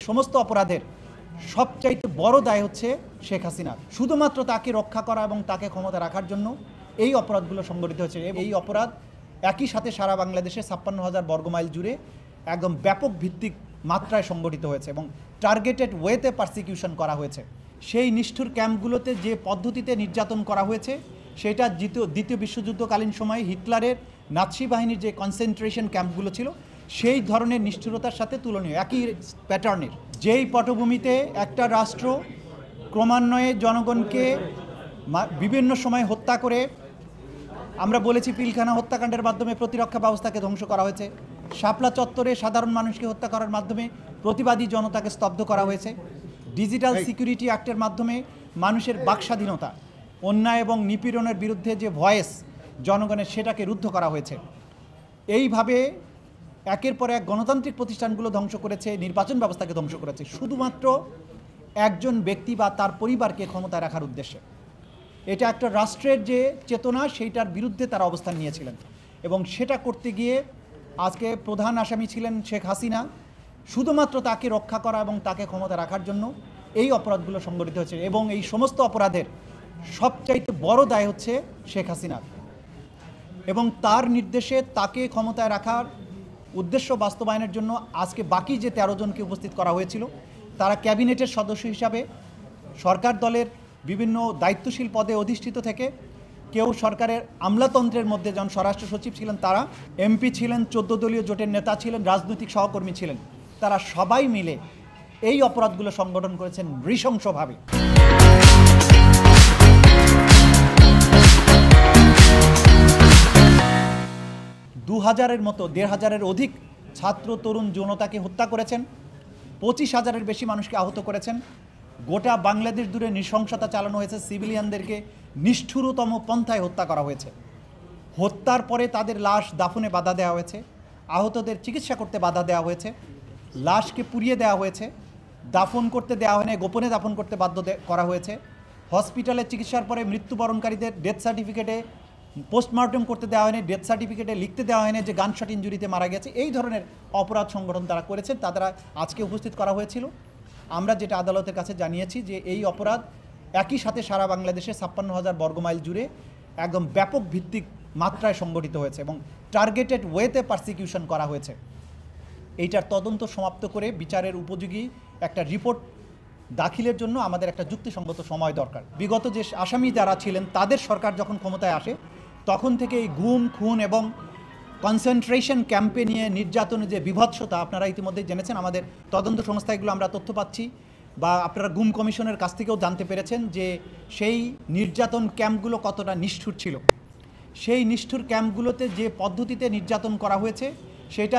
সমস্ত অপরাধের সবচাইতে বড় দায় হচ্ছে শেখ হাসিনার। শুধুমাত্র তাকে রক্ষা করা এবং তাকে ক্ষমতা রাখার জন্য এই অপরাধগুলো সংগঠিত হয়েছে। এই অপরাধ একই সাথে সারা বাংলাদেশে ৫৬,০০০ বর্গমাইল জুড়ে একদম ব্যাপক ভিত্তিক মাত্রায় সংগঠিত হয়েছে এবং টার্গেটেড ওয়েতে পারসিকিউশন করা হয়েছে। সেই নিষ্ঠুর ক্যাম্পগুলোতে যে পদ্ধতিতে নির্যাতন করা হয়েছে সেটা দ্বিতীয় বিশ্বযুদ্ধকালীন সময়ে হিটলারের নাৎসি বাহিনীর যে কনসেন্ট্রেশন ক্যাম্পগুলো ছিল সেই ধরনের নিষ্ঠুরতার সাথে তুলনীয়, একই প্যাটার্নের। যেই পটভূমিতে একটা রাষ্ট্র ক্রমান্বয়ে জনগণকে বিভিন্ন সময় হত্যা করে, আমরা বলেছি পিলখানা হত্যাকাণ্ডের মাধ্যমে প্রতিরক্ষা ব্যবস্থাকে ধ্বংস করা হয়েছে, শাপলা চত্বরে সাধারণ মানুষকে হত্যা করার মাধ্যমে প্রতিবাদী জনতাকে স্তব্ধ করা হয়েছে, ডিজিটাল সিকিউরিটি অ্যাক্টের মাধ্যমে মানুষের বাকস্বাধীনতা, অন্যায় এবং নিপীড়নের বিরুদ্ধে যে ভয়েস জনগণের সেটাকে রুদ্ধ করা হয়েছে। এইভাবে একের পর এক গণতান্ত্রিক প্রতিষ্ঠানগুলো ধ্বংস করেছে, নির্বাচন ব্যবস্থাকে ধ্বংস করেছে শুধুমাত্র একজন ব্যক্তি বা তার পরিবারকে ক্ষমতায় রাখার উদ্দেশ্যে। এটা একটা রাষ্ট্রের যে চেতনা সেইটার বিরুদ্ধে তারা অবস্থান নিয়েছিলেন এবং সেটা করতে গিয়ে আজকে প্রধান আসামি ছিলেন শেখ হাসিনা। শুধুমাত্র তাকে রক্ষা করা এবং তাকে ক্ষমতা রাখার জন্য এই অপরাধগুলো সংগঠিত হয়েছে এবং এই সমস্ত অপরাধের সবচাইতে বড় দায় হচ্ছে শেখ হাসিনার এবং তার নির্দেশে তাকে ক্ষমতায় রাখার উদ্দেশ্য বাস্তবায়নের জন্য আজকে বাকি যে ১৩ জনকে উপস্থিত করা হয়েছিল তারা ক্যাবিনেটের সদস্য হিসাবে সরকার দলের বিভিন্ন দায়িত্বশীল পদে অধিষ্ঠিত থেকে কেউ সরকারের আমলাতন্ত্রের মধ্যে যেমন স্বরাষ্ট্র সচিব ছিলেন, তারা এমপি ছিলেন, ১৪ দলীয় জোটের নেতা ছিলেন, রাজনৈতিক সহকর্মী ছিলেন। তারা সবাই মিলে এই অপরাধগুলো সংগঠন করেছেন নৃশংসভাবে। ২,০০০-এর মতো ১,৫০০-এর অধিক ছাত্র তরুণ জনতাকে হত্যা করেছেন, ২৫,০০০-এর বেশি মানুষকে আহত করেছেন। গোটা বাংলাদেশ জুড়ে নৃশংসতা চালানো হয়েছে, সিভিলিয়ানদেরকে নিষ্ঠুরতম পন্থায় হত্যা করা হয়েছে। হত্যার পরে তাদের লাশ দাফনে বাধা দেওয়া হয়েছে, আহতদের চিকিৎসা করতে বাধা দেওয়া হয়েছে, লাশকে পুড়িয়ে দেওয়া হয়েছে, দাফন করতে দেওয়া হয়নি, গোপনে দাফন করতে বাধ্য করা হয়েছে। হসপিটালে চিকিৎসার পরে মৃত্যুবরণকারীদের ডেথ সার্টিফিকেটে পোস্টমর্টম করতে দেওয়া হয়নি, ডেথ সার্টিফিকেটে লিখতে দেওয়া হয়নি যে গানশট ইঞ্জুরিতে মারা গেছে। এই ধরনের অপরাধ সংগঠন তারা করেছেন, তারা আজকে উপস্থিত করা হয়েছিল। আমরা যেটা আদালতের কাছে জানিয়েছি যে এই অপরাধ একই সাথে সারা বাংলাদেশে ৫৬,০০০ বর্গমাইল জুড়ে একদম ব্যাপক ভিত্তিক মাত্রায় সংগঠিত হয়েছে এবং টার্গেটেড ওয়েতে পারসিকিউশন করা হয়েছে। এইটার তদন্ত সমাপ্ত করে বিচারের উপযোগী একটা রিপোর্ট দাখিলের জন্য আমাদের একটা যুক্তিসঙ্গত সময় দরকার। বিগত যে আসামি যারা ছিলেন তাদের সরকার যখন ক্ষমতায় আসে তখন থেকে এই গুম, খুন এবং কনসেন্ট্রেশন ক্যাম্পে নিয়ে নির্যাতনের যে বিভৎসতা আপনারা ইতিমধ্যেই জেনেছেন। আমাদের তদন্ত সংস্থাগুলো আমরা তথ্য পাচ্ছি বা আপনারা গুম কমিশনের কাছ থেকেও জানতে পেরেছেন যে সেই নির্যাতন ক্যাম্পগুলো কতটা নিষ্ঠুর ছিল। সেই নিষ্ঠুর ক্যাম্পগুলোতে যে পদ্ধতিতে নির্যাতন করা হয়েছে সেটা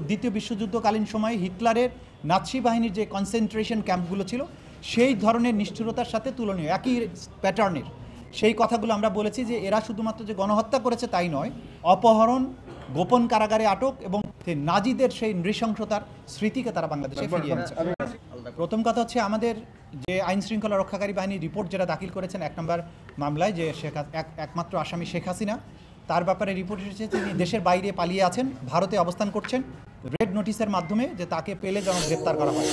দ্বিতীয় বিশ্বযুদ্ধকালীন সময়ে হিটলারের নাৎসি বাহিনীর যে কনসেন্ট্রেশন ক্যাম্পগুলো ছিল সেই ধরনের নিষ্ঠুরতার সাথে তুলনীয়, একই প্যাটার্নের। সেই কথাগুলো আমরা বলেছি যে এরা শুধুমাত্র যে গণহত্যা করেছে তাই নয়, অপহরণ, গোপন কারাগারে আটক এবং নাজিদের সেই নৃশংসতার স্মৃতিকে তারা বাংলাদেশে ফিরিয়ে এনেছে। প্রথম কথা হচ্ছে আমাদের যে আইন শৃঙ্খলা রক্ষাকারী বাহিনী রিপোর্ট যেটা দাখিল করেছেন ১ নম্বর মামলায় যে একমাত্র আসামি শেখ হাসিনা, তার ব্যাপারে রিপোর্ট এসেছে তিনি দেশের বাইরে পালিয়ে আছেন, ভারতে অবস্থান করছেন। রেড নোটিশের মাধ্যমে যে তাকে পেলে যেন গ্রেপ্তার করা হয়।